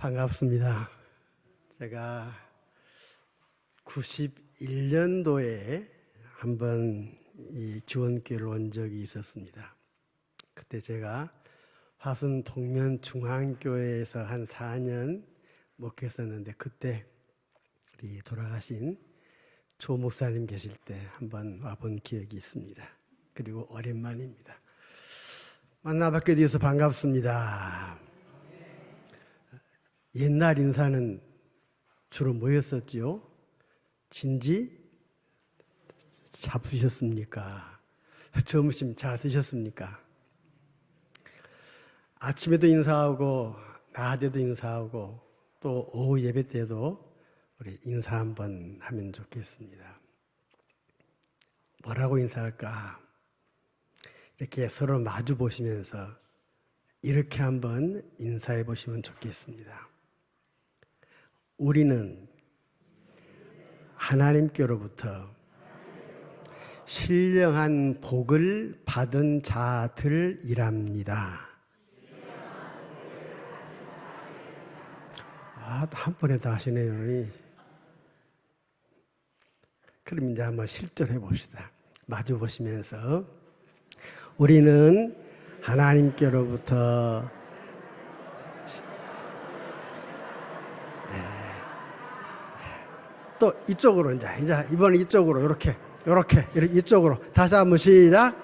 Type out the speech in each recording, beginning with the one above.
반갑습니다. 제가 91년도에 한번 이 지원교회를 온 적이 있었습니다. 그때 제가 화순 동면중앙교회에서 한 4년 목회했었는데, 그때 우리 돌아가신 조 목사님 계실 때 한번 와본 기억이 있습니다. 그리고 오랜만입니다. 만나뵙게 되어서 반갑습니다. 옛날 인사는 주로 뭐였었지요? 진지 잡수셨습니까? 점심 잘 드셨습니까? 아침에도 인사하고 낮에도 인사하고 또 오후 예배 때도 우리 인사 한번 하면 좋겠습니다. 뭐라고 인사할까? 이렇게 서로 마주 보시면서 이렇게 한번 인사해 보시면 좋겠습니다. 우리는 하나님께로부터 신령한 복을 받은 자들이랍니다. 한 번에 다 하시네요. 그럼 이제 한번 실전해 봅시다. 마주 보시면서 우리는 하나님께로부터 또 이쪽으로 이제 이번에 이쪽으로 이렇게 이쪽으로 다시 한번 시작.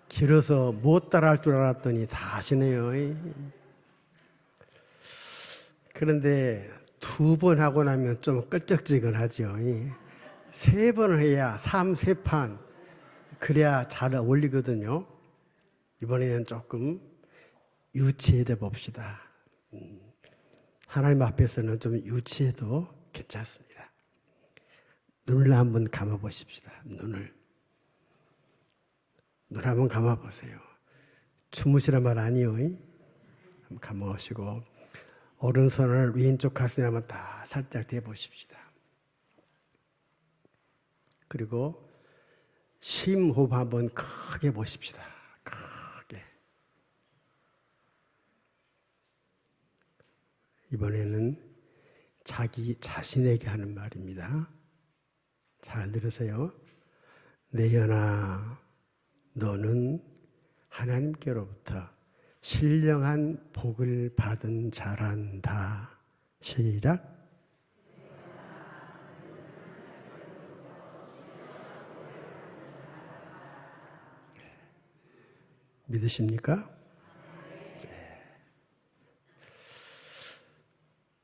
길어서 못 따라할 줄 알았더니 다 하시네요. 그런데 2번 하고 나면 좀 끌적지근하죠. 3번을 해야 3판 그래야 잘 어울리거든요. 이번에는 조금 유치해 봅시다. 하나님 앞에서는 좀 유치해도 괜찮습니다. 눈을 한번 감아 보십시다. 눈 한번 감아 보세요. 주무시란 말 아니요. 한번 감아 보시고 오른손을 왼쪽 가슴에 한번 다 살짝 대 보십시다. 그리고 심호흡 한번 크게 보십시다. 크게. 이번에는 자기 자신에게 하는 말입니다. 잘 들으세요. 내연아, 너는 하나님께로부터 신령한 복을 받은 자란다. 시작. 믿으십니까? 네.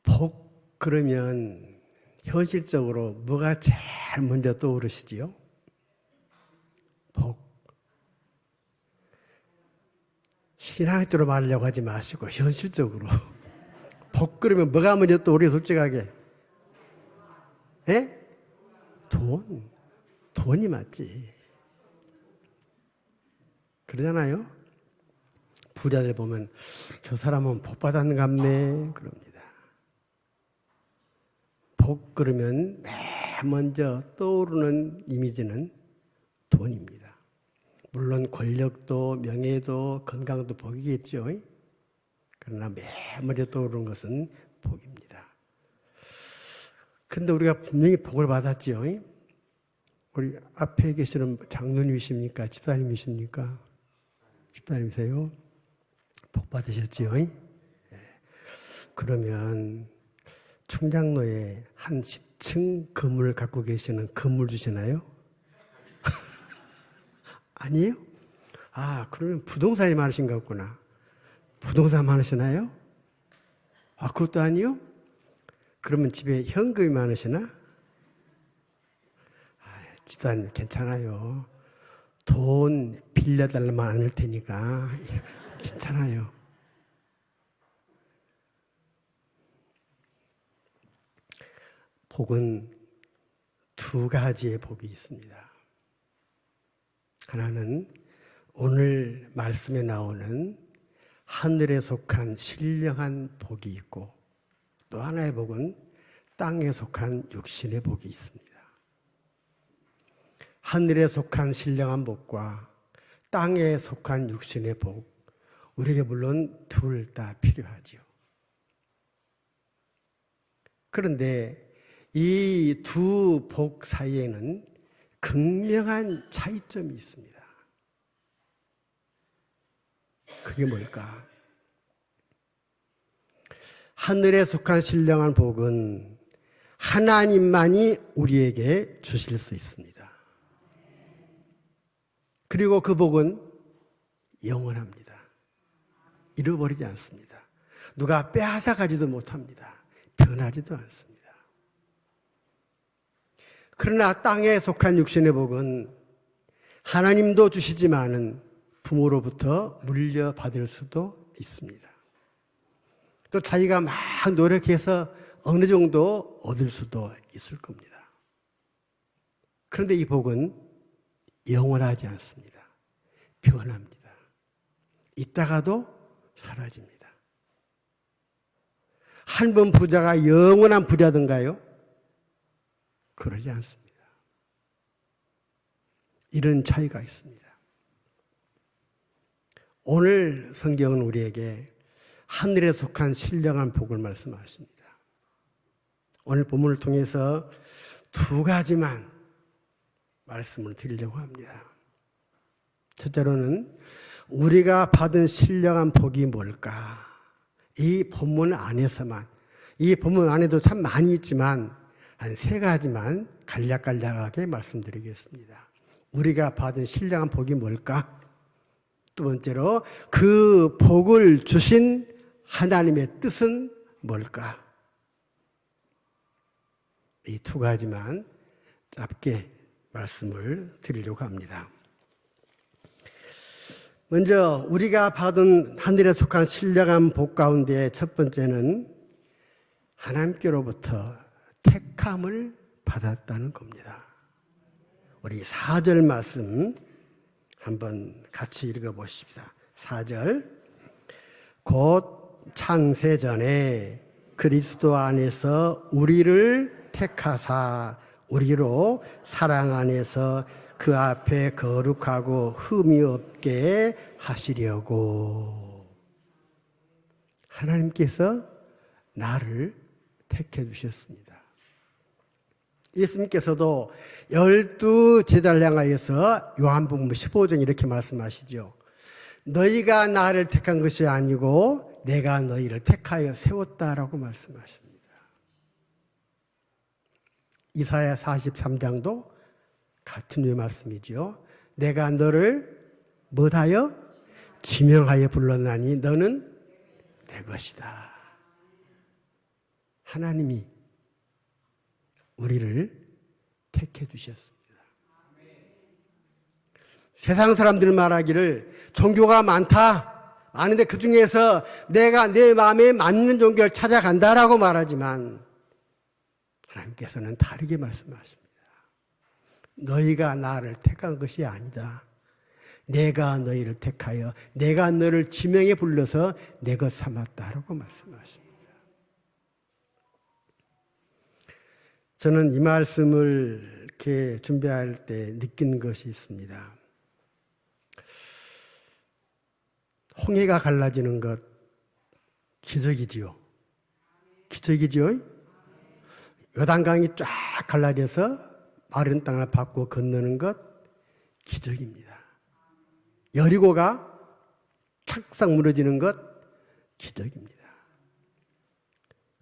복 그러면 현실적으로 뭐가 제일 먼저 떠오르시지요? 복. 신앙적으로 말하려고 하지 마시고 현실적으로 복 그러면 뭐가 먼저 떠오르요? 솔직하게. 예? 돈이 맞지. 그러잖아요. 부자들 보면 저 사람은 복 받았는 갑네 그럽니다. 복 그러면 맨 먼저 떠오르는 이미지는 돈입니다. 물론 권력도 명예도 건강도 복이겠죠. 그러나 맨 먼저 떠오르는 것은 복입니다. 그런데 우리가 분명히 복을 받았죠. 우리 앞에 계시는 장로님이십니까? 집사님이십니까? 집사님이세요? 복 받으셨지요? 네. 그러면 충장로에 한 10층 건물을 갖고 계시는 건물 주시나요? 아니에요? 그러면 부동산이 많으신 것 같구나. 부동산 많으시나요? 그것도 아니요? 그러면 집에 현금이 많으시나? 집사님 괜찮아요. 돈 빌려달라면 안 할 테니까 괜찮아요. 복은 2가지의 복이 있습니다. 하나는 오늘 말씀에 나오는 하늘에 속한 신령한 복이 있고, 또 하나의 복은 땅에 속한 육신의 복이 있습니다. 하늘에 속한 신령한 복과 땅에 속한 육신의 복, 우리에게 물론 둘 다 필요하지요. 그런데 이 두 복 사이에는 극명한 차이점이 있습니다. 그게 뭘까? 하늘에 속한 신령한 복은 하나님만이 우리에게 주실 수 있습니다. 그리고 그 복은 영원합니다. 잃어버리지 않습니다. 누가 빼앗아가지도 못합니다. 변하지도 않습니다. 그러나 땅에 속한 육신의 복은 하나님도 주시지만은 부모로부터 물려받을 수도 있습니다. 또 자기가 막 노력해서 어느 정도 얻을 수도 있을 겁니다. 그런데 이 복은 영원하지 않습니다. 변합니다. 있다가도 사라집니다. 한 번 부자가 영원한 부자든가요? 그러지 않습니다. 이런 차이가 있습니다. 오늘 성경은 우리에게 하늘에 속한 신령한 복을 말씀하십니다. 오늘 본문을 통해서 두 가지만 말씀을 드리려고 합니다. 첫째로는 우리가 받은 신령한 복이 뭘까? 이 본문 안에서만, 이 본문 안에도 참 많이 있지만 한 세 가지만 간략간략하게 말씀드리겠습니다. 우리가 받은 신령한 복이 뭘까? 두 번째로 그 복을 주신 하나님의 뜻은 뭘까? 이 두 가지만 짧게 말씀을 드리려고 합니다. 먼저 우리가 받은 하늘에 속한 신령한 복 가운데 첫 번째는 하나님께로부터 택함을 받았다는 겁니다. 우리 4절 말씀 한번 같이 읽어보십시다. 4절 곧 창세전에 그리스도 안에서 우리를 택하사 우리로 사랑 안에서 그 앞에 거룩하고 흠이 없게 하시려고. 하나님께서 나를 택해 주셨습니다. 예수님께서도 12 제자를 향하여서 요한복음 15장 이렇게 말씀하시죠. 너희가 나를 택한 것이 아니고 내가 너희를 택하여 세웠다라고 말씀하십니다. 이사야 43장도 같은 류의 말씀이죠. 내가 너를 뭐하여 지명하여 불렀나니 너는 내 것이다. 하나님이 우리를 택해 주셨습니다. 세상 사람들 말하기를 종교가 많은데 그 중에서 내가 내 마음에 맞는 종교를 찾아간다라고 말하지만 하나님께서는 다르게 말씀하십니다. 너희가 나를 택한 것이 아니다. 내가 너희를 택하여 내가 너를 지명해 불러서 내 것 삼았다라고 말씀하십니다. 저는 이 말씀을 이렇게 준비할 때 느낀 것이 있습니다. 홍해가 갈라지는 것 기적이지요. 기적이지요. 요단강이 쫙 갈라져서 마른 땅을 밟고 건너는 것 기적입니다. 여리고가 착싹 무너지는 것 기적입니다.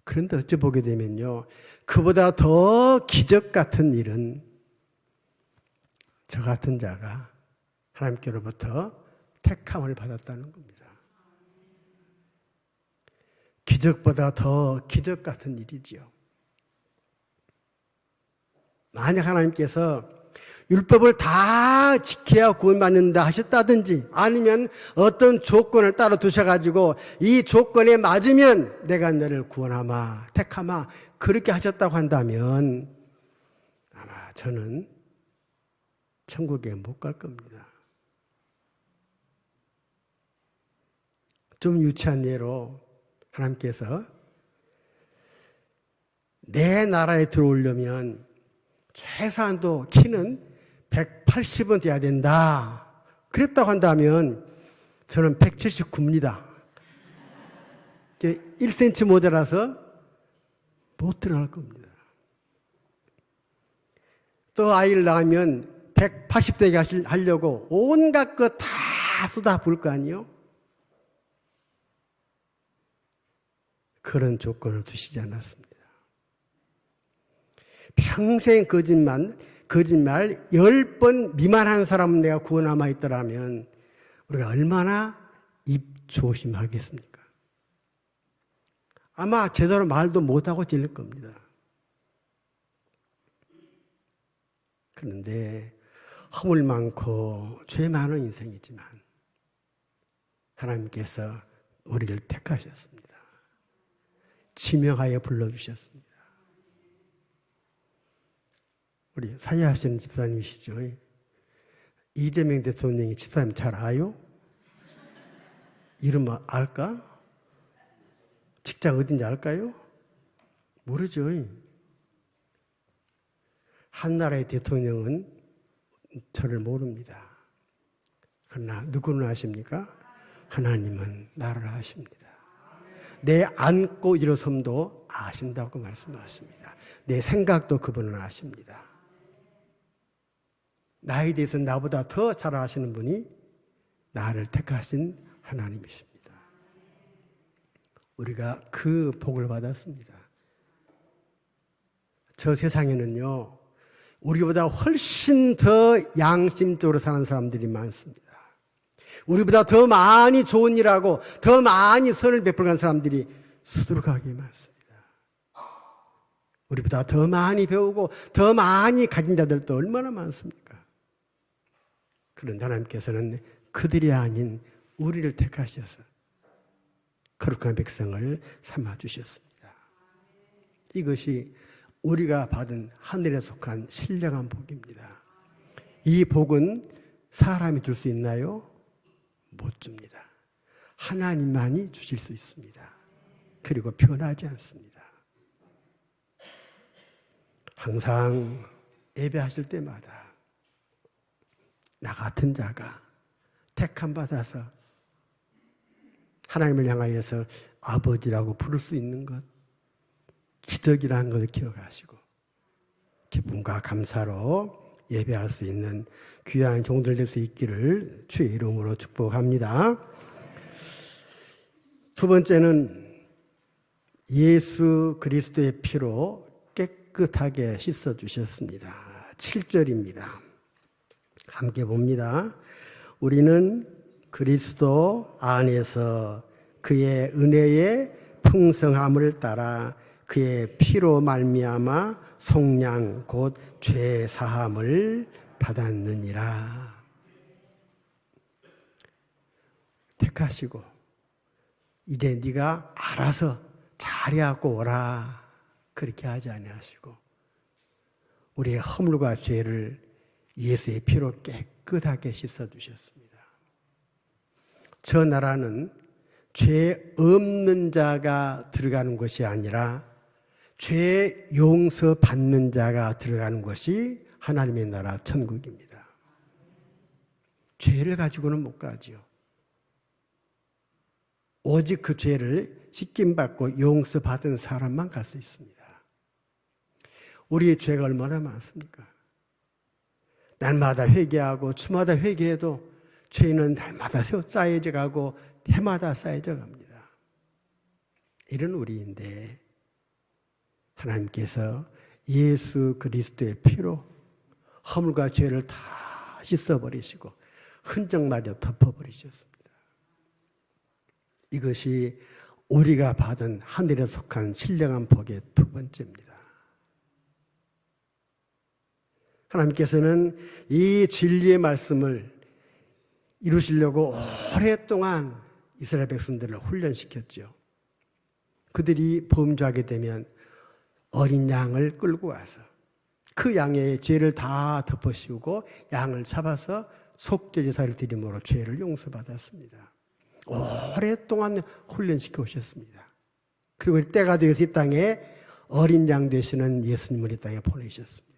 그런데 어찌 보게 되면요, 그보다 더 기적 같은 일은 저 같은 자가 하나님께로부터 택함을 받았다는 겁니다. 기적보다 더 기적 같은 일이지요. 만약 하나님께서 율법을 다 지켜야 구원받는다 하셨다든지 아니면 어떤 조건을 따로 두셔가지고 이 조건에 맞으면 내가 너를 구원하마 택하마 그렇게 하셨다고 한다면 아마 저는 천국에 못 갈 겁니다. 좀 유치한 예로 하나님께서 내 나라에 들어오려면 최소한도 키는 180은 돼야 된다. 그랬다고 한다면 저는 179입니다. 1cm 모자라서 못 들어갈 겁니다. 또 아이를 낳으면 180되게 하려고 온갖 거 다 쏟아부을 거 아니에요? 그런 조건을 두시지 않았습니다. 평생 거짓말 10번 미만한 사람은 내가 구원함아 있더라면 우리가 얼마나 입 조심하겠습니까? 아마 제대로 말도 못하고 질릴 겁니다. 그런데 허물 많고 죄 많은 인생이지만 하나님께서 우리를 택하셨습니다. 지명하여 불러주셨습니다. 우리 사회하시는 집사님이시죠? 이재명 대통령이 집사님 잘 아요? 이름 알까? 직장 어딘지 알까요? 모르죠. 한 나라의 대통령은 저를 모릅니다. 그러나 누구는 아십니까? 하나님은 나를 아십니다. 내 앉고 일어섬도 아신다고 말씀하십니다. 내 생각도 그분은 아십니다. 나에 대해서 나보다 더 잘 아시는 분이 나를 택하신 하나님이십니다. 우리가 그 복을 받았습니다. 저 세상에는요, 우리보다 훨씬 더 양심적으로 사는 사람들이 많습니다. 우리보다 더 많이 좋은 일하고 더 많이 선을 베풀어간 사람들이 수두룩하게 많습니다. 우리보다 더 많이 배우고 더 많이 가진 자들도 얼마나 많습니까? 그런데 하나님께서는 그들이 아닌 우리를 택하셔서 거룩한 백성을 삼아주셨습니다. 이것이 우리가 받은 하늘에 속한 신령한 복입니다. 이 복은 사람이 줄 수 있나요? 못 줍니다. 하나님만이 주실 수 있습니다. 그리고 변하지 않습니다. 항상 예배하실 때마다 나 같은 자가 택함 받아서 하나님을 향하여서 아버지라고 부를 수 있는 것, 기적이라는 것을 기억하시고 기쁨과 감사로 예배할 수 있는 귀한 종들 될 수 있기를 주의 이름으로 축복합니다. 두 번째는 예수 그리스도의 피로 깨끗하게 씻어주셨습니다. 7절입니다. 함께 봅니다. 우리는 그리스도 안에서 그의 은혜의 풍성함을 따라 그의 피로 말미암아 속량 곧 죄 사함을 받았느니라. 택하시고 이제 네가 알아서 잘해갖고 오라 그렇게 하지 아니하시고 우리의 허물과 죄를 예수의 피로 깨끗하게 씻어주셨습니다. 저 나라는 죄 없는 자가 들어가는 것이 아니라 죄 용서 받는 자가 들어가는 것이 하나님의 나라 천국입니다. 죄를 가지고는 못 가지요. 오직 그 죄를 씻김받고 용서받은 사람만 갈 수 있습니다. 우리의 죄가 얼마나 많습니까? 날마다 회개하고 주마다 회개해도 죄는 날마다 쌓여져 가고 해마다 쌓여져 갑니다. 이런 우리인데 하나님께서 예수 그리스도의 피로 허물과 죄를 다 씻어버리시고 흔적마저 덮어버리셨습니다. 이것이 우리가 받은 하늘에 속한 신령한 복의 두 번째입니다. 하나님께서는 이 진리의 말씀을 이루시려고 오랫동안 이스라엘 백성들을 훈련시켰죠. 그들이 범죄하게 되면 어린 양을 끌고 와서 그 양의 죄를 다 덮어씌우고 양을 잡아서 속죄제사를 드림으로 죄를 용서받았습니다. 오랫동안 훈련시켜 오셨습니다. 그리고 때가 되어서 이 땅에 어린 양 되시는 예수님을 이 땅에 보내셨습니다.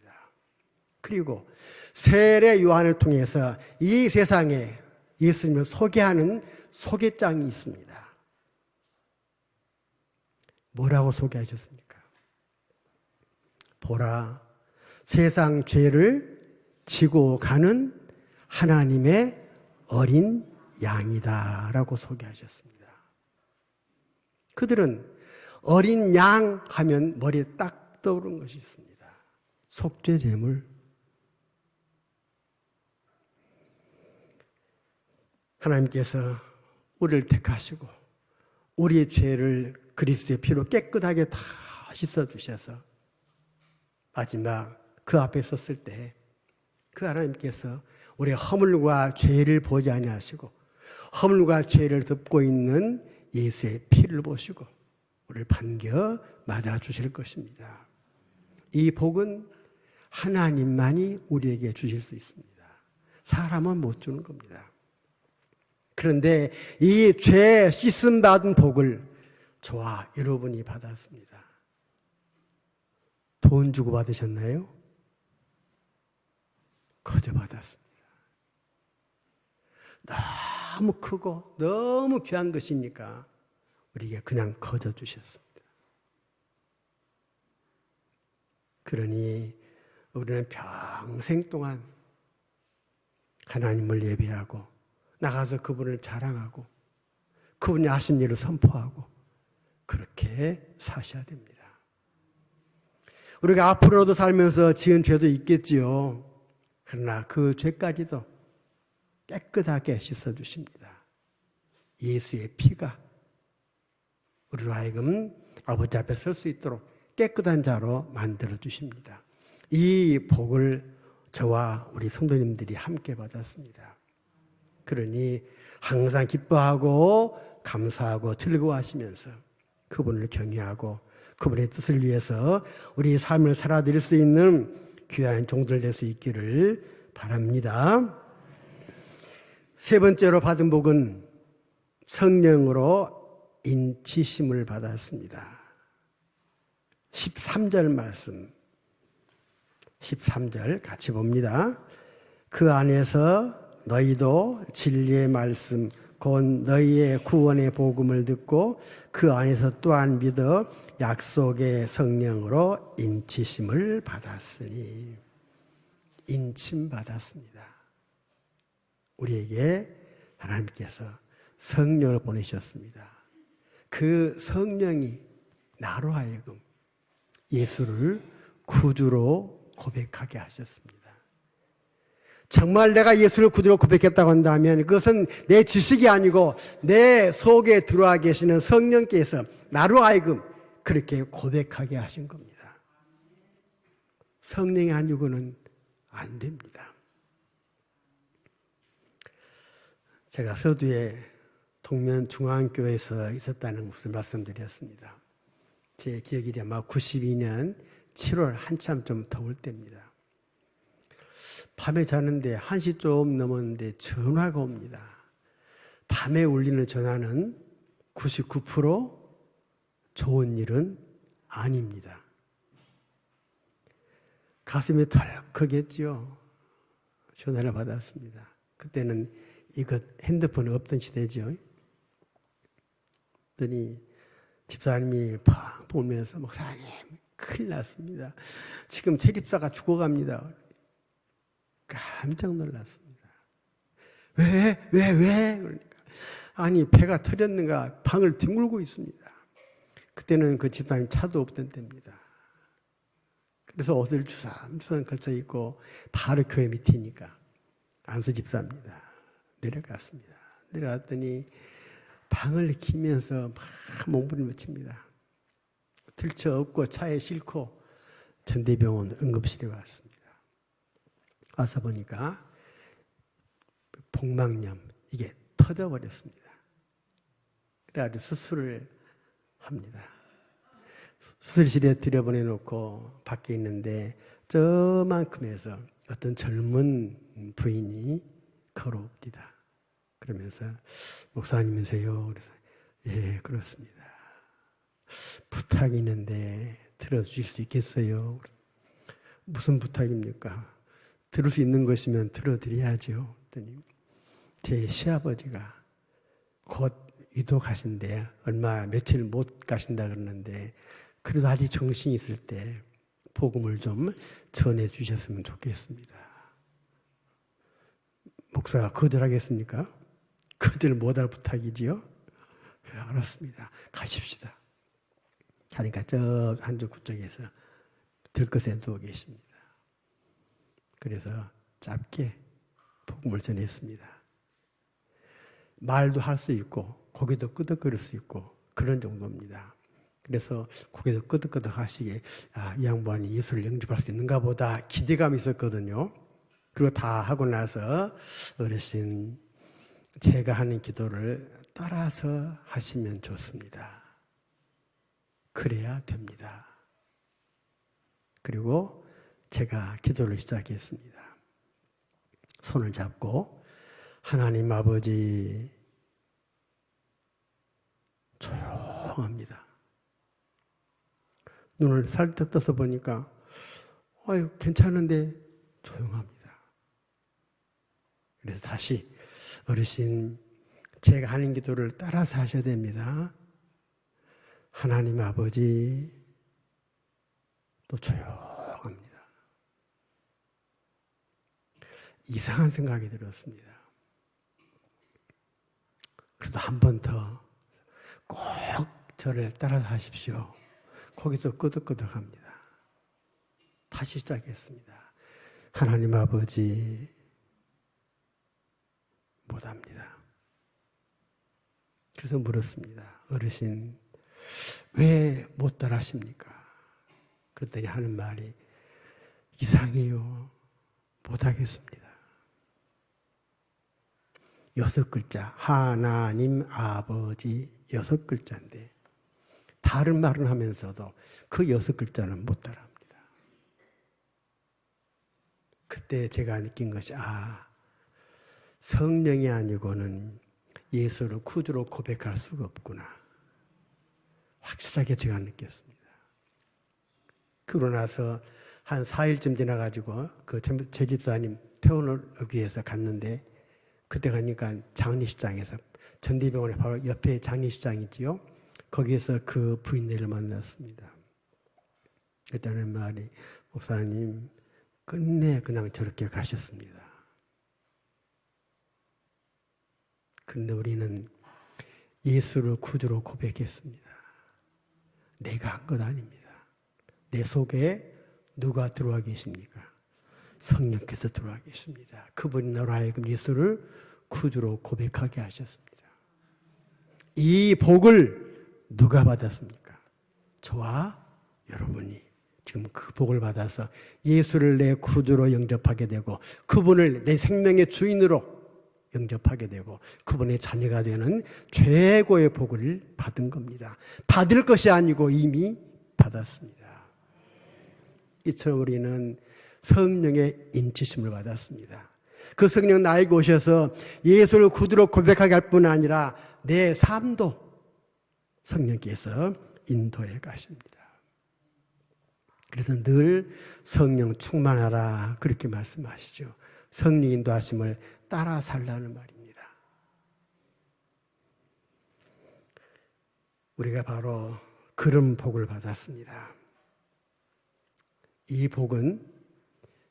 그리고 세례 요한을 통해서 이 세상에 예수님을 소개하는 소개장이 있습니다. 뭐라고 소개하셨습니까? 보라, 세상 죄를 지고 가는 하나님의 어린 양이다 라고 소개하셨습니다. 그들은 어린 양 하면 머리에 딱 떠오르는 것이 있습니다. 속죄 제물. 하나님께서 우리를 택하시고 우리의 죄를 그리스도의 피로 깨끗하게 다 씻어주셔서 마지막 그 앞에 섰을 때 그 하나님께서 우리의 허물과 죄를 보지 아니하시고 허물과 죄를 덮고 있는 예수의 피를 보시고 우리를 반겨 맞아주실 것입니다. 이 복은 하나님만이 우리에게 주실 수 있습니다. 사람은 못 주는 겁니다. 그런데 이 죄 씻음 받은 복을 저와 여러분이 받았습니다. 돈 주고 받으셨나요? 거저 받았습니다. 너무 크고 너무 귀한 것이니까 우리에게 그냥 거저 주셨습니다. 그러니 우리는 평생 동안 하나님을 예배하고 나가서 그분을 자랑하고 그분이 하신 일을 선포하고 그렇게 사셔야 됩니다. 우리가 앞으로도 살면서 지은 죄도 있겠지요. 그러나 그 죄까지도 깨끗하게 씻어주십니다. 예수의 피가 우리로 하여금 아버지 앞에 설 수 있도록 깨끗한 자로 만들어주십니다. 이 복을 저와 우리 성도님들이 함께 받았습니다. 그러니 항상 기뻐하고 감사하고 즐거워하시면서 그분을 경외하고 그분의 뜻을 위해서 우리 삶을 살아드릴 수 있는 귀한 종들 될 수 있기를 바랍니다. 세 번째로 받은 복은 성령으로 인치심을 받았습니다. 13절 말씀 13절 같이 봅니다. 그 안에서 너희도 진리의 말씀 곧 너희의 구원의 복음을 듣고 그 안에서 또한 믿어 약속의 성령으로 인치심을 받았으니 인침 받았습니다. 우리에게 하나님께서 성령을 보내셨습니다. 그 성령이 나로 하여금 예수를 구주로 고백하게 하셨습니다. 정말 내가 예수를 구주로 고백했다고 한다면 그것은 내 지식이 아니고 내 속에 들어와 계시는 성령께서 나로 하여금 그렇게 고백하게 하신 겁니다. 성령이 아니고는 안 됩니다. 제가 서두에 동면중앙교회에서 있었다는 것을 말씀드렸습니다. 제 기억이 아마 92년 7월 한참 좀 더울 때입니다. 밤에 자는데 1시 좀 넘었는데 전화가 옵니다. 밤에 울리는 전화는 99% 좋은 일은 아닙니다. 가슴이 덜컥했죠. 전화를 받았습니다. 그때는 이것 핸드폰이 없던 시대죠. 그랬더니 집사님이 펑 보면서 목사님 큰일 났습니다. 지금 세립사가 죽어갑니다. 깜짝 놀랐습니다. 왜? 그러니까 아니 배가 터졌는가 방을 뒹굴고 있습니다. 그때는 그 집사님 차도 없던 때입니다. 그래서 옷을 주섬주섬 걸쳐 입고 바로 교회 밑이니까 안수 집사입니다. 내려갔습니다. 내려갔더니 방을 키면서 막 몸부림을 칩니다. 들쳐 업고 차에 싣고 전대병원 응급실에 왔습니다. 와서 보니까 복막염 이게 터져버렸습니다. 그래가지고 수술을 합니다. 수술실에 들여보내놓고 밖에 있는데 저만큼에서 어떤 젊은 부인이 걸어옵니다. 그러면서 목사님이세요? 그래서 예 그렇습니다. 부탁이 있는데 들어주실 수 있겠어요? 무슨 부탁입니까? 들을 수 있는 것이면 들어드려야죠. 제 시아버지가 곧 이도가신데 얼마 며칠 못 가신다 그러는데 그래도 아직 정신이 있을 때 복음을 좀 전해 주셨으면 좋겠습니다. 목사가 거절하겠습니까? 거절 못할 부탁이지요? 네, 알았습니다. 가십시다. 하니까 저 한쪽 쪽에서 들것에 누워 계십니다. 그래서 짧게 복음을 전했습니다. 말도 할 수 있고 고개도 끄덕거릴 수 있고 그런 정도입니다. 그래서 고개도 끄덕끄덕 하시게 이 양반이 예수를 영접할 수 있는가 보다 기대감이 있었거든요. 그리고 다 하고 나서 어르신 제가 하는 기도를 따라서 하시면 좋습니다. 그래야 됩니다. 그리고 제가 기도를 시작했습니다. 손을 잡고 하나님 아버지 조용합니다. 눈을 살짝 떠서 보니까 괜찮은데 조용합니다. 그래서 다시 어르신 제가 하는 기도를 따라서 하셔야 됩니다. 하나님 아버지 또 조용합니다. 이상한 생각이 들었습니다. 그래도 한 번 더 꼭 저를 따라서 하십시오. 거기도 끄덕끄덕합니다. 다시 시작했습니다. 하나님 아버지 못합니다. 그래서 물었습니다. 어르신 왜 못 따라 하십니까? 그랬더니 하는 말이 이상해요. 못하겠습니다. 6글자 하나님 아버지 6글자인데 다른 말은 하면서도 그 6글자는 못 따라합니다. 그때 제가 느낀 것이 성령이 아니고는 예수를 구주로 고백할 수가 없구나. 확실하게 제가 느꼈습니다. 그러고 나서 한 4일쯤 지나가지고 제 집사님 퇴원하기 위해서 갔는데 그때 가니까 장례식장에서 전대병원에 바로 옆에 장례식장이지요. 거기에서 그 부인네를 만났습니다. 그때는 말이 목사님 끝내 그냥 저렇게 가셨습니다. 그런데 우리는 예수를 구주로 고백했습니다. 내가 한 것 아닙니다. 내 속에 누가 들어와 계십니까? 성령께서 들어와 계십니다. 그분이 너로 하여금 예수를 구주로 고백하게 하셨습니다. 이 복을 누가 받았습니까? 저와 여러분이 지금 그 복을 받아서 예수를 내 구주로 영접하게 되고 그분을 내 생명의 주인으로 영접하게 되고 그분의 자녀가 되는 최고의 복을 받은 겁니다. 받을 것이 아니고 이미 받았습니다. 이처럼 우리는 성령의 인치심을 받았습니다. 그 성령 나에게 오셔서 예수를 구주로 고백하게 할 뿐 아니라 내 삶도 성령께서 인도해 가십니다. 그래서 늘 성령 충만하라 그렇게 말씀하시죠. 성령 인도하심을 따라 살라는 말입니다. 우리가 바로 그런 복을 받았습니다. 이 복은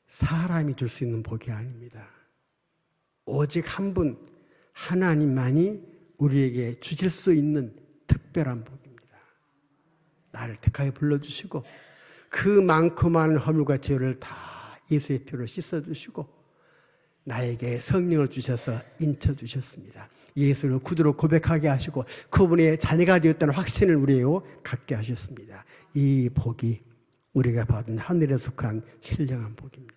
사람이 줄 수 있는 복이 아닙니다. 오직 한 분 하나님만이 우리에게 주실 수 있는 특별한 복입니다. 나를 택하여 불러주시고 그 많고 많은 허물과 죄를 다 예수의 피로 씻어주시고 나에게 성령을 주셔서 인쳐주셨습니다. 예수를 구주로 고백하게 하시고 그분의 자녀가 되었다는 확신을 우리에 갖게 하셨습니다. 이 복이 우리가 받은 하늘에 속한 신령한 복입니다.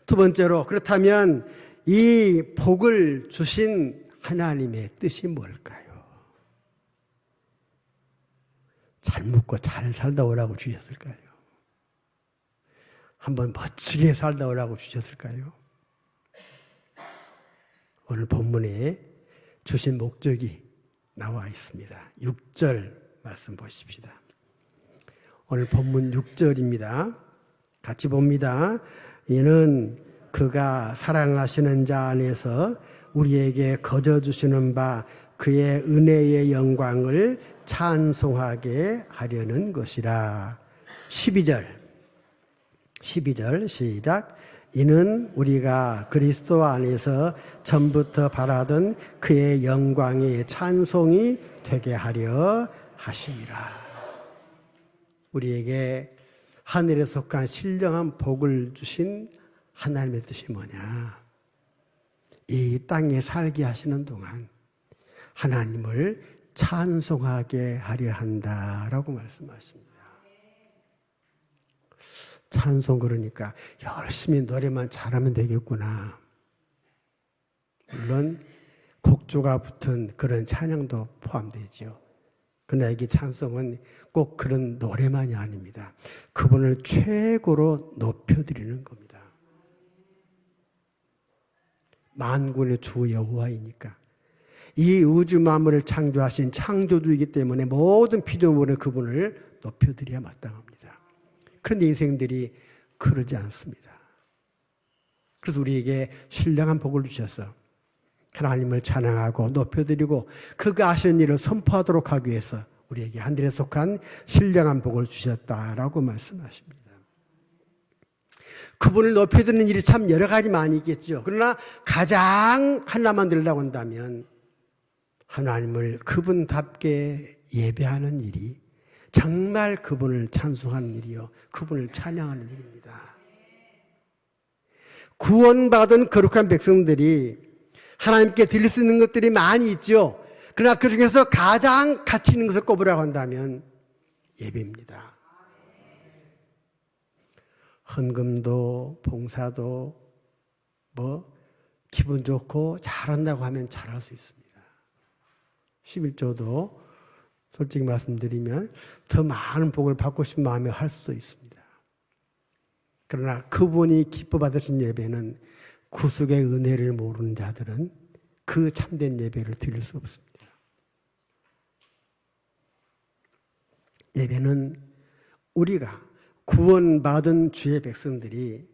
두 번째로 그렇다면 이 복을 주신 하나님의 뜻이 뭘까요? 잘 먹고 잘 살다 오라고 주셨을까요? 한번 멋지게 살다 오라고 주셨을까요? 오늘 본문에 주신 목적이 나와 있습니다. 6절 말씀 보십시다. 오늘 본문 6절입니다. 같이 봅니다. 이는 그가 사랑하시는 자 안에서 우리에게 거저 주시는 바 그의 은혜의 영광을 찬송하게 하려는 것이라. 12절 시작. 이는 우리가 그리스도 안에서 전부터 바라던 그의 영광의 찬송이 되게 하려 하심이라. 우리에게 하늘에 속한 신령한 복을 주신 하나님의 뜻이 뭐냐? 이 땅에 살게 하시는 동안 하나님을 찬송하게 하려 한다라고 말씀하십니다. 찬송 그러니까 열심히 노래만 잘하면 되겠구나. 물론 곡조가 붙은 그런 찬양도 포함되죠. 그러나 이게 찬송은 꼭 그런 노래만이 아닙니다. 그분을 최고로 높여드리는 겁니다. 만군의 주 여호와이니까. 이 우주 만물을 창조하신 창조주이기 때문에 모든 피조물의 그분을 높여드려야 마땅합니다. 그런데 인생들이 그러지 않습니다. 그래서 우리에게 신령한 복을 주셔서 하나님을 찬양하고 높여드리고 그가 하신 일을 선포하도록 하기 위해서 우리에게 하늘에 속한 신령한 복을 주셨다라고 말씀하십니다. 그분을 높여드리는 일이 참 여러 가지 많이 있겠죠. 그러나 가장 하나만 들으려고 한다면 하나님을 그분답게 예배하는 일이 정말 그분을 찬송하는 일이요, 그분을 찬양하는 일입니다. 구원받은 거룩한 백성들이 하나님께 드릴 수 있는 것들이 많이 있죠. 그러나 그 중에서 가장 가치 있는 것을 꼽으라고 한다면 예배입니다. 헌금도 봉사도 기분 좋고 잘한다고 하면 잘할 수 있습니다. 11조도 솔직히 말씀드리면 더 많은 복을 받고 싶은 마음에 할 수도 있습니다. 그러나 그분이 기뻐 받으신 예배는 구속의 은혜를 모르는 자들은 그 참된 예배를 드릴 수 없습니다. 예배는 우리가 구원받은 주의 백성들이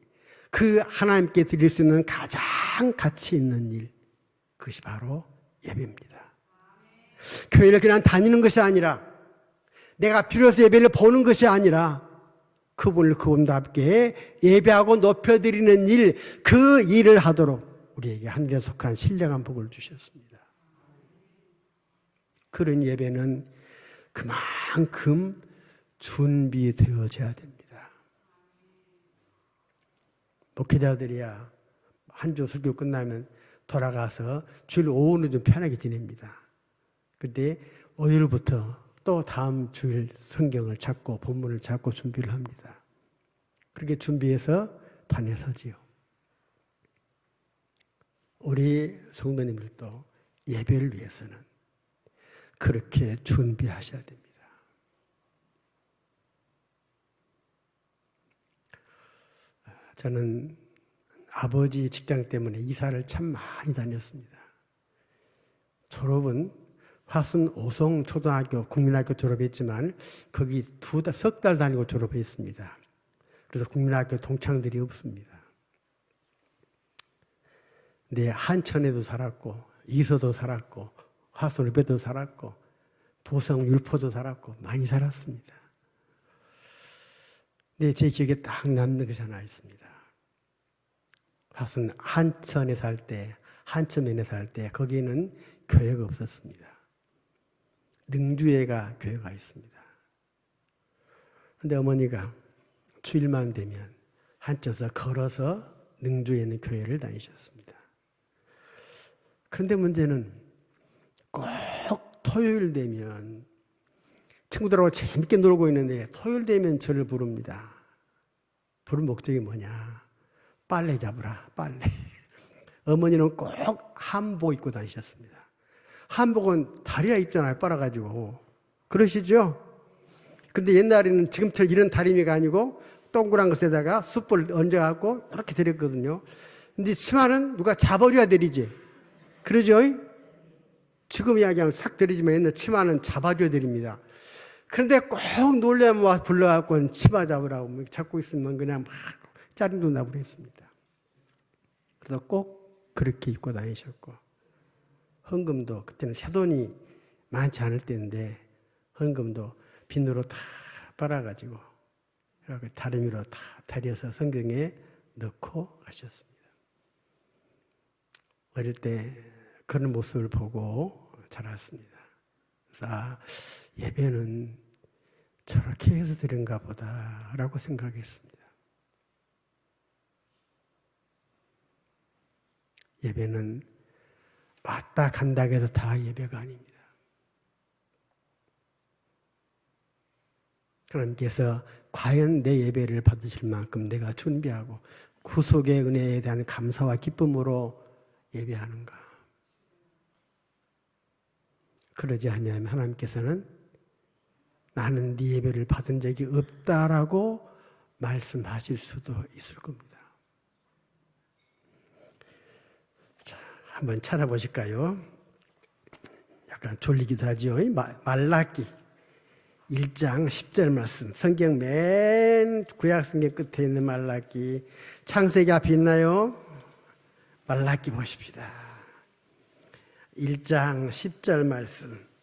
그 하나님께 드릴 수 있는 가장 가치 있는 일, 그것이 바로 예배입니다. 교회를 그냥 다니는 것이 아니라 내가 필요해서 예배를 보는 것이 아니라 그분을 그분답게 예배하고 높여드리는 일, 그 일을 하도록 우리에게 하늘에 속한 신령한 복을 주셨습니다. 그런 예배는 그만큼 준비되어져야 됩니다. 목회자들이야 한 주 설교 끝나면 돌아가서 주일 오후는 좀 편하게 지냅니다. 그런데 오늘부터 또 다음 주일 성경을 찾고 본문을 찾고 준비를 합니다. 그렇게 준비해서 단에 서지요. 우리 성도님들도 예배를 위해서는 그렇게 준비하셔야 됩니다. 저는 아버지 직장 때문에 이사를 참 많이 다녔습니다. 졸업은 화순 오송 초등학교 국민학교 졸업했지만 거기 석 달 다니고 졸업했습니다. 그래서 국민학교 동창들이 없습니다. 근데 한천에도 살았고 이서도 살았고 화순 읍에도 살았고 보성 율포도 살았고 많이 살았습니다. 근데 제 기억에 딱 남는 것이 하나 있습니다. 화순 한천에 살 때, 한천면에 살 때 거기는 교회가 없었습니다. 능주에가 교회가 있습니다. 그런데 어머니가 주일만 되면 한쪽에서 걸어서 능주에 있는 교회를 다니셨습니다. 그런데 문제는 꼭 토요일 되면 친구들하고 재밌게 놀고 있는데 토요일 되면 저를 부릅니다. 부른 목적이 뭐냐? 빨래 잡으라, 빨래. 어머니는 꼭 한복 입고 다니셨습니다. 한복은 다리야 입잖아요, 빨아가지고. 그러시죠? 근데 옛날에는 지금처럼 이런 다리미가 아니고 동그란 것에다가 숯불 얹어갖고 이렇게 드렸거든요. 근데 치마는 누가 잡아줘야 되리지. 그러죠? 지금 이야기하면 싹 드리지만 옛날 치마는 잡아줘야 드립니다. 그런데 꼭 놀래면 와 불러갖고 치마 잡으라고 잡고 있으면 그냥 막 짜증도 나고 그랬습니다. 그래서 꼭 그렇게 입고 다니셨고, 헌금도 그때는 새돈이 많지 않을 때인데 헌금도 비누로 다 빨아가지고 이렇게 다리미로 다 다려서 성경에 넣고 가셨습니다. 어릴 때 그런 모습을 보고 자랐습니다. 그래서 예배는 저렇게 해서 드린가 보다라고 생각했습니다. 예배는 왔다 간다 해서 다 예배가 아닙니다. 하나님께서 과연 내 예배를 받으실 만큼 내가 준비하고 구속의 은혜에 대한 감사와 기쁨으로 예배하는가? 그러지 않으면 하나님께서는 나는 네 예배를 받은 적이 없다라고 말씀하실 수도 있을 겁니다. 자, 한번 찾아보실까요? 약간 졸리기도 하죠. 말라기 1장 10절 말씀. 성경 맨 구약성경 끝에 있는 말라기. 창세기 앞에 있나요? 말라기 보십시다. 1장 10절 말씀.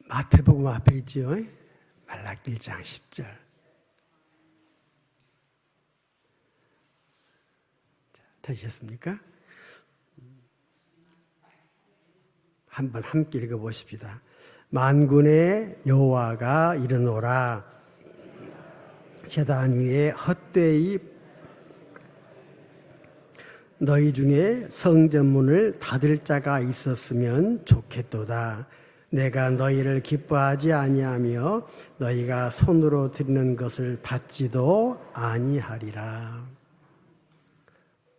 마태복음 앞에 있죠. 말라기 1장 10절. 되셨습니까? 한번 함께 읽어보십시다. 만군의 여호와가 이르노라. 제단 위에 헛되이 너희 중에 성전문을 닫을 자가 있었으면 좋겠도다. 내가 너희를 기뻐하지 아니하며 너희가 손으로 드리는 것을 받지도 아니하리라.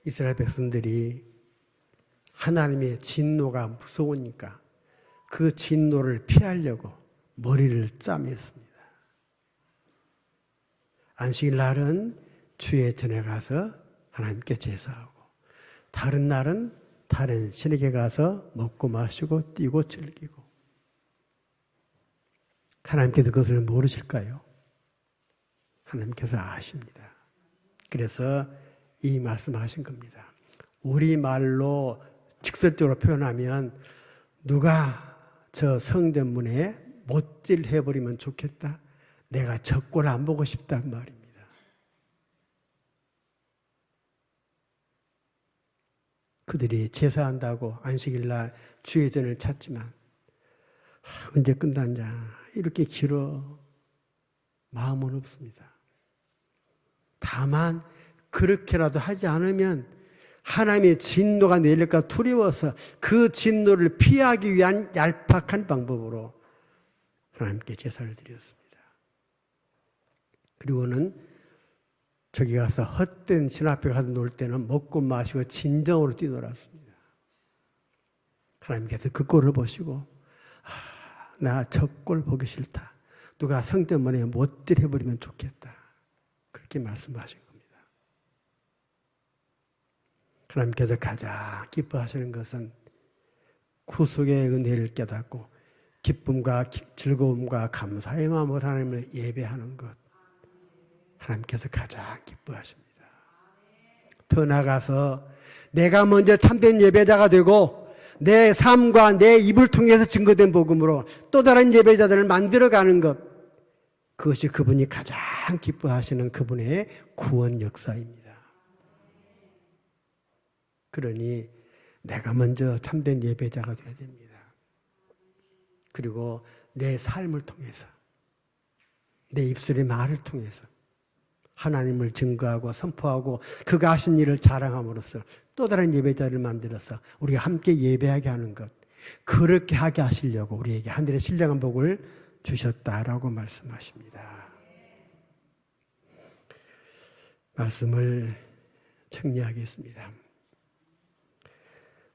이스라엘 백성들이 하나님의 진노가 무서우니까 그 진노를 피하려고 머리를 짜맸습니다. 안식일 날은 주의 전에 가서 하나님께 제사하고, 다른 날은 다른 신에게 가서 먹고 마시고 뛰고 즐기고. 하나님께서 그것을 모르실까요? 하나님께서 아십니다. 그래서 이 말씀하신 겁니다. 우리말로 직설적으로 표현하면 누가 저 성전문에 못질 해버리면 좋겠다. 내가 저 꼴 안 보고 싶단 말입니다. 그들이 제사한다고 안식일날 주의 전을 찾지만 언제 끝났냐 이렇게 길어 마음은 없습니다. 다만 그렇게라도 하지 않으면 하나님의 진노가 내릴까 두려워서 그 진노를 피하기 위한 얄팍한 방법으로 하나님께 제사를 드렸습니다. 그리고는 저기 가서 헛된 신 앞에 가서 놀 때는 먹고 마시고 진정으로 뛰놀았습니다. 하나님께서 그 꼴을 보시고 나 저 꼴 보기 싫다. 누가 성전문에 못들 해버리면 좋겠다. 그렇게 말씀하신 겁니다. 하나님께서 가장 기뻐하시는 것은 구속의 은혜를 깨닫고 기쁨과 즐거움과 감사의 마음으로 하나님을 예배하는 것. 하나님께서 가장 기뻐하십니다. 더 나아가서 내가 먼저 참된 예배자가 되고 내 삶과 내 입을 통해서 증거된 복음으로 또 다른 예배자들을 만들어가는 것. 그것이 그분이 가장 기뻐하시는 그분의 구원 역사입니다. 그러니 내가 먼저 참된 예배자가 되어야 됩니다. 그리고 내 삶을 통해서 내 입술의 말을 통해서 하나님을 증거하고 선포하고 그가 하신 일을 자랑함으로써 또 다른 예배자를 만들어서 우리가 함께 예배하게 하는 것. 그렇게 하게 하시려고 우리에게 하늘의 신령한 복을 주셨다라고 말씀하십니다. 말씀을 정리하겠습니다.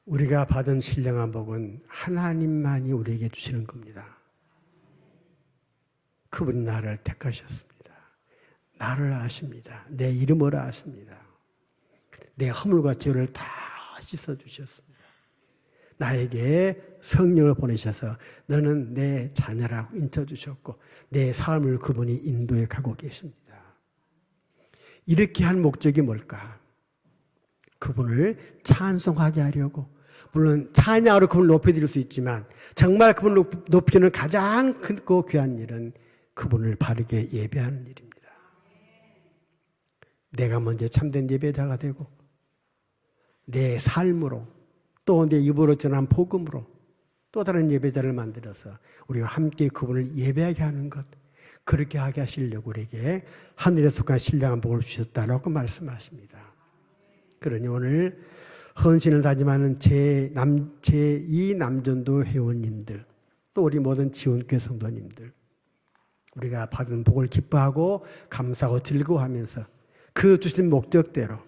우리가 받은 신령한 복은 하나님만이 우리에게 주시는 겁니다. 그분이 나를 택하셨습니다. 나를 아십니다. 내 이름을 아십니다. 내 허물과 죄를 다 씻어주셨습니다. 나에게 성령을 보내셔서 너는 내 자녀라고 인쳐주셨고 내 삶을 그분이 인도해 가고 계십니다. 이렇게 한 목적이 뭘까? 그분을 찬송하게 하려고. 물론 찬양으로 그분을 높여드릴 수 있지만 정말 그분을 높이는 가장 크고 귀한 일은 그분을 바르게 예배하는 일입니다. 내가 먼저 참된 예배자가 되고 내 삶으로 또 내 입으로 전한 복음으로 또 다른 예배자를 만들어서 우리가 함께 그분을 예배하게 하는 것, 그렇게 하게 하시려고 우리에게 하늘에 속한 신령한 복을 주셨다라고 말씀하십니다. 그러니 오늘 헌신을 다짐하는 제2 남전도 회원님들, 또 우리 모든 지원교회 성도님들, 우리가 받은 복을 기뻐하고 감사하고 즐거워하면서 그 주신 목적대로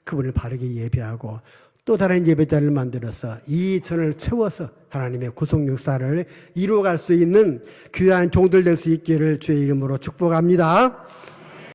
그분을 바르게 예배하고 또 다른 예배자를 만들어서 이 전을 채워서 하나님의 구속 역사를 이루어갈 수 있는 귀한 종들 될 수 있기를 주의 이름으로 축복합니다.